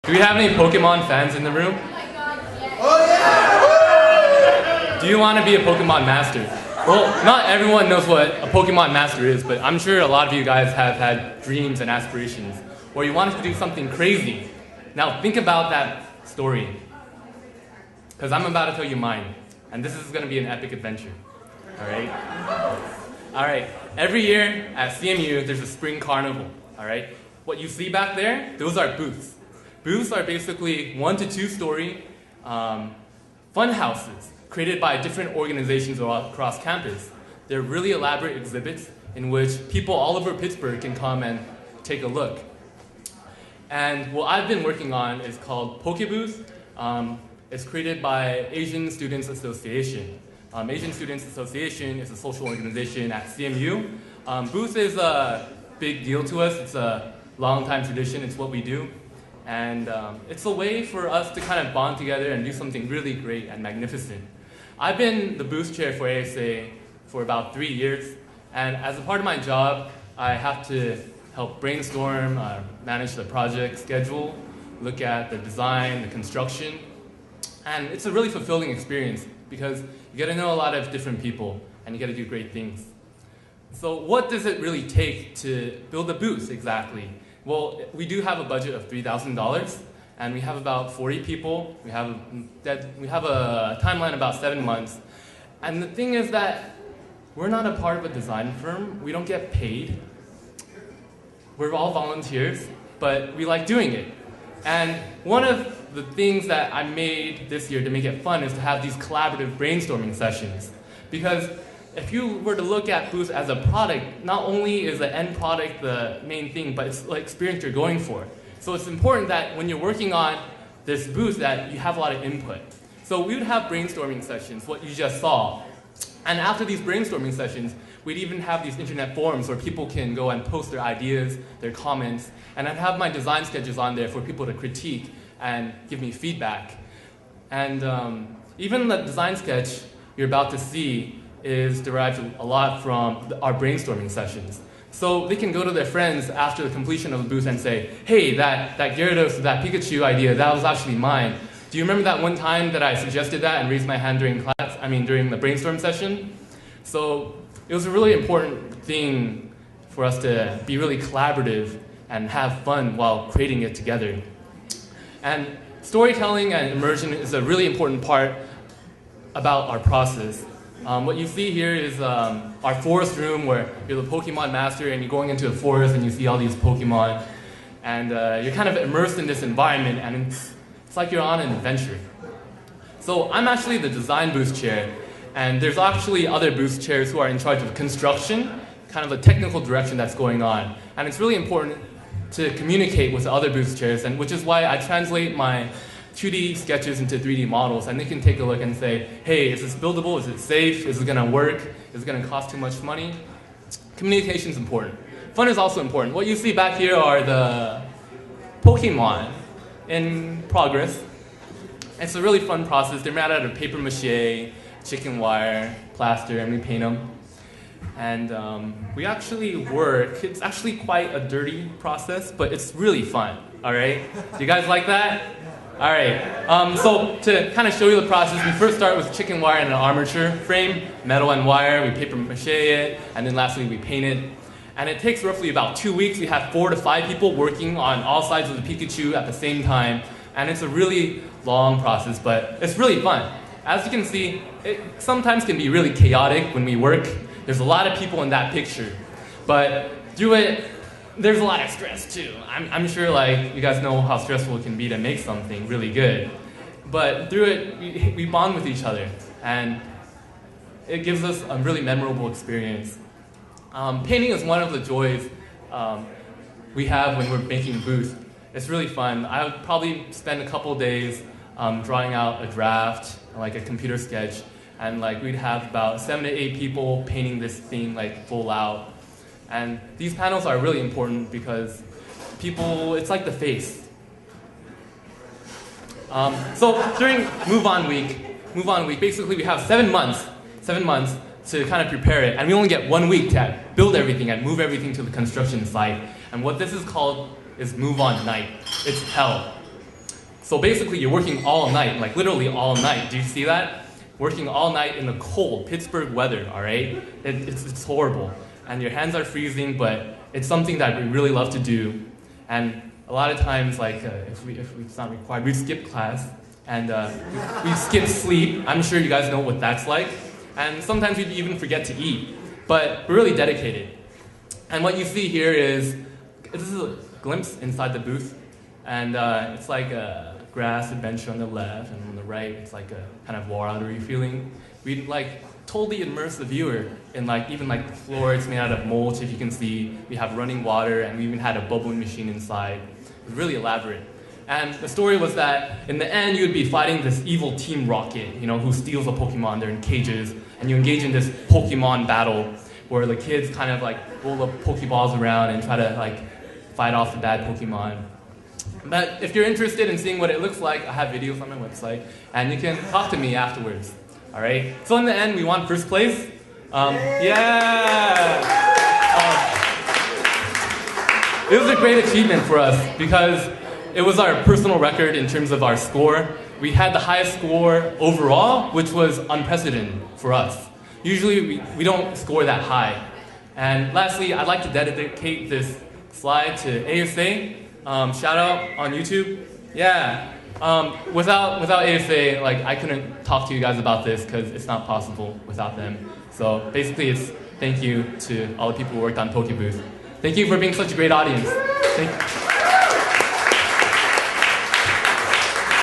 Do we have any Pokemon fans in the room? Oh yeah! Do you want to be a Pokemon master? Well, not everyone knows what a Pokemon master is, but I'm sure a lot of you guys have had dreams and aspirations, or you wanted to do something crazy. Now think about that story, because I'm about to tell you mine, and this is going to be an epic adventure. All right. Every year at CMU, there's a spring carnival. All right. What you see back there, those are booths. Booths are basically 1 to 2 story fun houses created by different organizations across campus. They're really elaborate exhibits in which people all over Pittsburgh can come and take a look. And what I've been working on is called Pokebooth. It's created by Asian Students Association. Asian Students Association is a social organization at CMU. Booth is a big deal to us. It's a long time tradition. It's what we do. And it's a way for us to kind of bond together and do something really great and magnificent. I've been the booth chair for ASA for about 3 years. And as a part of my job, I have to help brainstorm, manage the project schedule, look at the design, the construction. And it's a really fulfilling experience because you get to know a lot of different people and you get to do great things. So what does it really take to build a booth exactly? Well, we do have a budget of $3,000 and we have about 40 people. We have a timeline about 7 months. And the thing is that we're not a part of a design firm. We don't get paid. We're all volunteers, but we like doing it. And one of the things that I made this year to make it fun is to have these collaborative brainstorming sessions. Because if you were to look at Booth as a product, not only is the end product the main thing, but it's the experience you're going for. So it's important that when you're working on this booth that you have a lot of input. So we would have brainstorming sessions, what you just saw. And after these brainstorming sessions, we'd even have these internet forums where people can go and post their ideas, their comments, and I'd have my design sketches on there for people to critique and give me feedback. And even the design sketch you're about to see is derived a lot from our brainstorming sessions. So they can go to their friends after the completion of the booth and say, hey, that Gyarados, that Pikachu idea, that was actually mine. Do you remember that one time that I suggested that and raised my hand during during the brainstorm session? So it was a really important thing for us to be really collaborative and have fun while creating it together. And storytelling and immersion is a really important part about our process. What you see here is our forest room where you're the Pokemon master and you're going into a forest and you see all these Pokemon. And you're kind of immersed in this environment and it's like you're on an adventure. So I'm actually the design booth chair, and there's actually other booth chairs who are in charge of construction, kind of the technical direction that's going on. And it's really important to communicate with the other booth chairs, and which is why I translate my 2D sketches into 3D models, and they can take a look and say, hey, is this buildable? Is it safe? Is it going to work? Is it going to cost too much money? Communication is important. Fun is also important. What you see back here are the Pokemon in progress. It's a really fun process. They're made out of paper mache, chicken wire, plaster, and we paint them. And we actually work. It's actually quite a dirty process, but it's really fun, all right? Do you guys like that? All right. So to kind of show you the process, we first start with chicken wire and an armature frame, metal and wire. We paper mache it, and then lastly we paint it. And it takes roughly about 2 weeks. We have 4 to 5 people working on all sides of the Pikachu at the same time. And it's a really long process, but it's really fun. As you can see, it sometimes can be really chaotic when we work. There's a lot of people in that picture. But through it, there's a lot of stress too. I'm sure like you guys know how stressful it can be to make something really good. But through it, we bond with each other. And it gives us a really memorable experience. Painting is one of the joys we have when we're making booth. It's really fun. I would probably spend a couple days drawing out a draft, like a computer sketch, and like we'd have about 7 to 8 people painting this thing like full out. And these panels are really important because people, it's like the face. So during Move On Week, basically we have 7 months to kind of prepare it, and we only get 1 week to build everything and move everything to the construction site. And what this is called is Move On Night. It's hell. So basically, you're working all night, like literally all night. Do you see that? Working all night in the cold Pittsburgh weather, all right? It's horrible. And your hands are freezing, but it's something that we really love to do. And a lot of times, like, if it's not required, we skip class, and we skip sleep. I'm sure you guys know what that's like. And sometimes we even forget to eat. But we're really dedicated. And what you see here is, this is a glimpse inside the booth. And it's like a grass adventure on the left, and on the right, it's like a kind of war-outery feeling. We like totally immerse the viewer in like even like the floor. It's made out of mulch, if you can see. We have running water, and we even had a bubbling machine inside. It was really elaborate. And the story was that in the end, you would be fighting this evil Team Rocket, you know, who steals a Pokemon. They're in cages, and you engage in this Pokemon battle where the kids kind of like roll the Pokeballs around and try to like fight off the bad Pokemon. But if you're interested in seeing what it looks like, I have videos on my website, and you can talk to me afterwards. All right. So in the end, we won first place. It was a great achievement for us because it was our personal record in terms of our score. We had the highest score overall, which was unprecedented for us. Usually we don't score that high. And lastly, I'd like to dedicate this slide to ASA. Shout out on YouTube. Yeah. Without ASA, like I couldn't talk to you guys about this because it's not possible without them. So basically, it's thank you to all the people who worked on PokeBooth. Thank you for being such a great audience. Thank you.